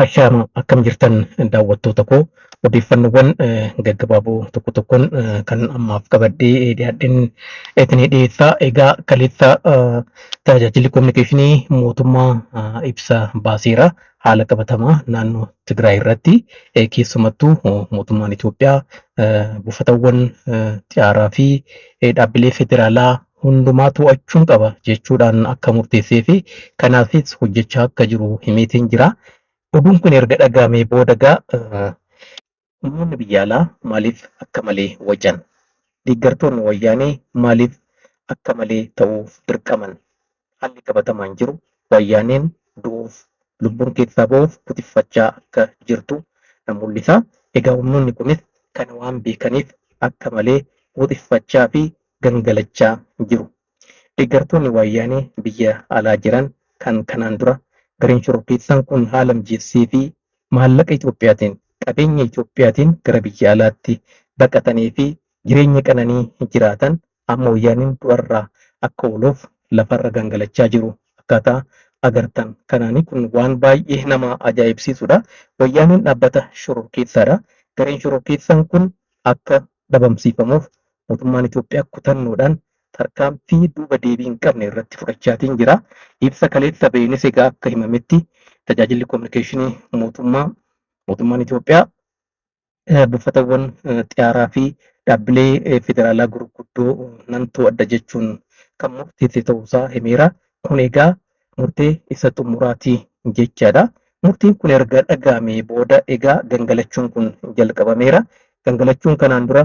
Ashaama akkam jirtan daawwattoota koo odeeffannoowwan gaggabaaboo tokko tokkoon kan ammaaf qabadhee dhiyaadheen isinii dhiyeessaa. Egaa kaleessa tajaajilli kominikeeshinii mootummaa ibsa baaseera haala qabatamaa naannoo Tigraay irratti keessumattuu mootummaan Itoophiyaa buufatawwan xiyyaaraa fi dhaabbilee federaalaa hundumaa to'achuun qaba jechuudhaan akka murteessee fi kanaafis hojjechaa akka jiru himeetiin jira. Oduun kun erga dhagahamee booda humnoonni biyya alaa maaliif akka malee wajan? Deeggartoonni wayyaanee maaliif akka malee ta'uuf dirqaman? Haalli qabatamaan jiru wayyaaneen du'uuf lubbuun keessaa ba'uuf kutiffachaa akka jirtu mul'isa. Egaa humnoonni kunis kana waan beekaniif akka malee kutiffachaa fi gangalachaa jiru. Deeggartoonni wayyaanee biyya alaa jiran kan kanaan dura gareen shororkeessaan kun haala mijeessee fi maallaqa Itoophiyaatiin qabeenya Itoophiyaatiin gara biyya alaatti baqatanii fi jireenya qananii jiraatan amma wayyaaniin du'arraa akka ooluuf lafarra gangalachaa jiru akkaataa agartan kanaanii kun waan baay'ee nama ajaa'ibsiisudha. Wayyaaniin dhaabbata shororkeessaadha. Gareen shororkeessaan kun akka dhabamsiifamuuf mootummaan Itoophiyaa kutannoodhaan tarkaanfii duuba deebii hin qabne irratti fudhachaatiin jira. Ibsa kaleessa ba'eenis egaa akka himametti tajaajilli kominikeeshinii mootummaan Itoophiyaa buufatawwan xiyyaaraa fi dhaabbilee federaalaa gurguddoo nan to'adha jechuun kan murteesse ta'uusaa himeera. Kun egaa murtee isa xumuraatii jechaadha. Murtiin kun erga dhagahamee booda egaa gangalachuun kun jalqabameera. Gangalachuun kanaan dura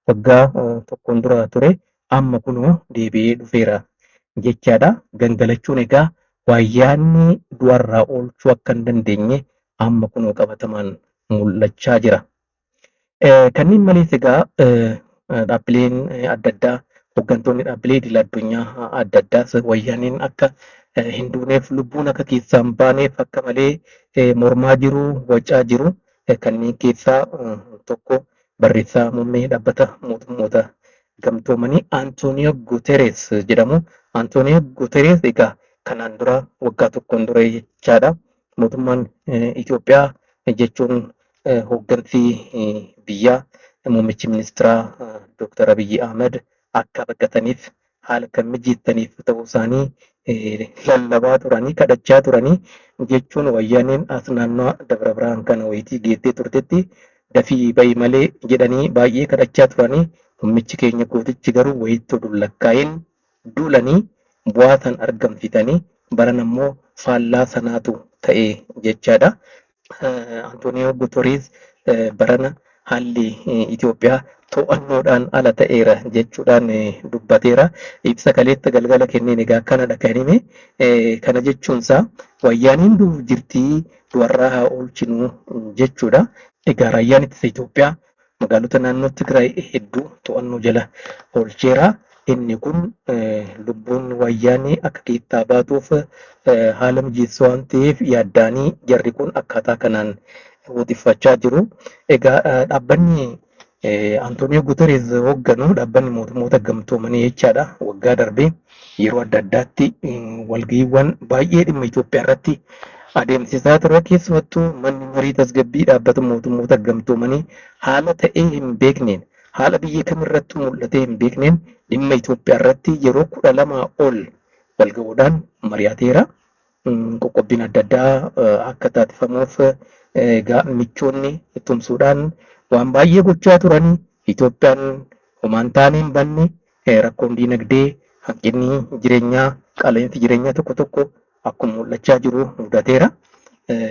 waggaa tokkoon dura ture. Amma kunoo deebi'ee dhufeera jechaadha. Gangalachuun egaa wayyaanni du'arraa oolchuu akka hin dandeenye amma kunoo qabatamaan mul'achaa jira. Kanneen malees egaa dhaabbileen adda addaa hooggantoonni dhaabbilee idil addunyaa adda addaa wayyaaniin akka hin duuneef lubbuun akka keessaa hin baaneef akka malee mormaa jiru, wacaa jiru. Kanneen keessaa tokko barreessaa muummee dhaabbata mootummoota gamtoomanii Antooniyoo Guuterees jedhamu. Antooniyoo Guuterees egaa kanaan dura waggaa tokkoon dura jechaadha. Mootummaan Itoophiyaa jechuun hooggansi biyyaa muummichi ministeeraa Dr. Abiyyi Ahmed akka baqataniif haala kan mijeessaniif ta'uu isaanii lallabaa turanii kadhachaa turanii jechuun wayyaaniin as naannoo Dabra Birhaan kana wayitii geessee turtetti dafii bahi malee jedhanii baay'ee kadhachaa turanii. Humnichi keenya gootichi garuu wayitti dullakkaa'een duulanii bu'aa san argamsiisanii baran ammoo faallaa sanaatu ta'e jechaadha. Antooniyoo Guuterees barana haalli Itoophiyaa to'annoodhaan ala ta'eera jechuudhaan dubbateera. Ibsa kaleessa galgala kenneen egaa akkanadha kan hime. Kana jechuunsaa wayyaaniin du'uuf jirtii du'arraa haa oolchinu jechuudha. Egaa raayyaan ittisa Itoophiyaa magaalota naannoo Tigraay hedduu to'annoo jala oolcheera. Inni kun lubbuun wayyaanii akka keessaa baatuuf haala mijeessu waan ta'eef yaaddaanii jarri kun akkaataa kanaan kutiffachaa jiru. Egaa dhaabbanni Antooniyoo Guuterees hoogganu dhaabbanni mootummoota gamtoomanii jechaadha. Waggaa darbee yeroo adda addaatti walga'iiwwan baay'ee dhimma Itoophiyaa irratti adeemsisaa ture. Keessumattuu manni marii tasgabbii dhaabbata mootummoota gamtoomanii haala ta'ee hin beekneen haala biyya kamirratti mul'atee hin beekneen dhimma Itoophiyaa irratti yeroo 12 ol walga'uudhaan mari'ateera. Qoqqobbiin adda addaa akka taasifamuuf michoonni tumsuudhaan waan baay'ee gochaa turanii Itoophiyaan homaan taanee hin banne rakkoon diinagdee hanqinni jireenyaa qaala'insi jireenyaa tokko tokko akkuma mul'achaa jiru mudateera.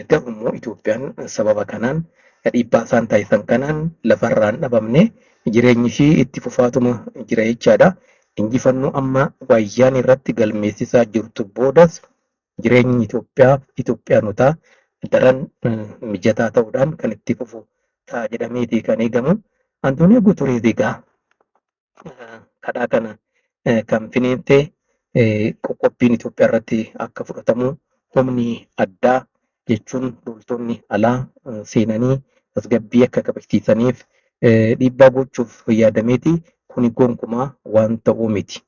Garuu immoo Itoophiyaan sababa kanaan dhiibbaa isaan taasisan kanaan lafarraan dhabamne jireenyi ishii itti fufaatuma jira jechaadha. Injifannoo amma wayyaan irratti galmeessisaa jirtu boodas jireenyi Itoophiyaanotaa daran mijataa ta'uudhaan kan itti fufu ta'a jedhameeti kan eegamu. Antooniyoo Guuterees egaa kadhaa kana kan finiinte qoqqobbiin Itoophiyaa irratti akka fudhatamu humni addaa jechuun loltoonni alaa seenanii tasgabbii akka kabachiisaniif dhiibbaa gochuuf yaadameeti. Kuni gonkumaa waan ta'uu miti.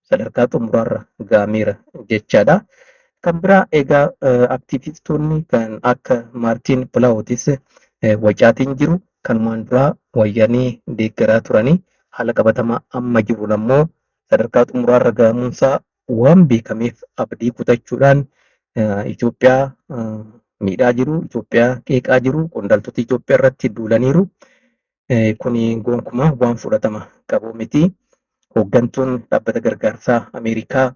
Sadarkaa xumuraarra ga'ameera jechaadha. Kan biraa egaa aktiivistoonni kan akka Maartiin Pilaawutis wacaatiin jiru kanumaan dura wayyaanii deeggaraa turanii haala qabatamaa amma jiru ammoo sadarkaa xumuraarra gahamuunsaa waan beekameef abdii kutachuudhaan Itoophiyaa miidhaa jiru, Itoophiyaa qeeqaa jiru, qondaaltota Itoophiyaa irratti duulaniiru. Kuni gonkumaa waan fudhatama qabu miti. Hooggantuun dhaabbata gargaarsaa Ameerikaa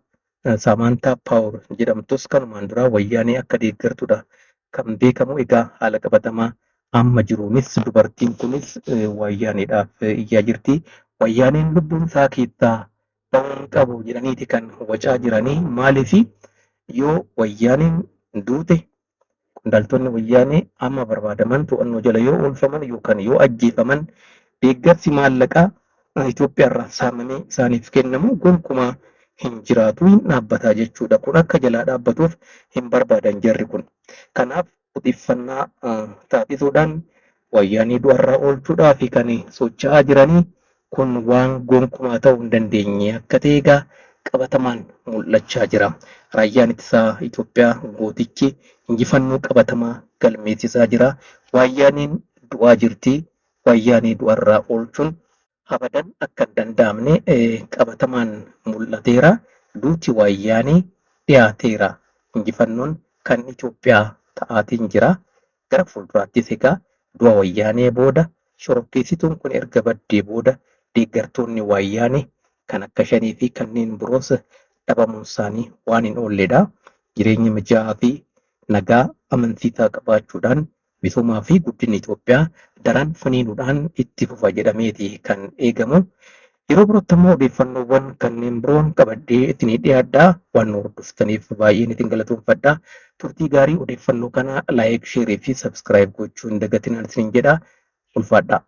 Saamantaa Paawur jedhamtus kanumaan dura wayyaanii akka deeggartudha kan beekamu. Egaa haala qabatamaa amma jiruunis dubartiin kunis wayyaaniidhaaf iyyaa jirti. Wayyaaniin lubbuun isaa keessaa ba'uun qabu jedhaniiti kan wacaa jiranii. Maaliif yoo wayyaaniin duute qondaaltonni wayyaanee amma barbaadaman to'annoo jala yoo oolfaman yookaan yoo ajjeefaman deeggarsi maallaqaa Itoophiyaa irraa saamamee isaaniif kennamu gonkumaa hin jiraatu, hin dhaabbataa jechuudha. Kun akka jalaa dhaabbatuuf hin barbaadan jarri kun. Kanaaf odeeffannaa taasisuudhaan wayyaanii du'arraa oolchuudhaa fi kan socho'aa jiranii kun waan gonkumaa ta'uu hin dandeenye akka ta'e egaa qabatamaan mul'achaa jira. Raayyaan ittisaa Itoophiyaa gootichi injifannoo qabatamaa galmeessisaa jira. Wayyaaniin du'aa jirti. Wayyaanii du'arraa oolchuun abadan akka hin danda'amne qabatamaan mul'ateera. Duuti wayyaanii dhiyaateera. Injifannoon kan Itoophiyaa ta'aatiin jira. Gara fuulduraattis egaa du'a wayyaanee booda shororkeessituun kun erga baddee booda deeggartoonni wayyaanee kan akka shanii fi kanneen biroos dhabamuun isaanii waan hin oolledha. Jireenya mijaa'aa fi nagaa amansiisaa qabaachuudhaan misoomaa fi guddina Itoophiyaa daran finiinuudhaan itti fufa jedhameeti kan eegamu. Yeroo birootti immoo odeeffannoowwan kanneen biroon qabadhee ittiin dhiyaadhaa. Waan nu hordoftaniif baay'een isin galatoomfadha. Turtii gaarii odeeffannoo kana laayik, sheerii fi sabskiraayib gochuu hin dagatinaa isiniin jedha. Ulfaadhaa.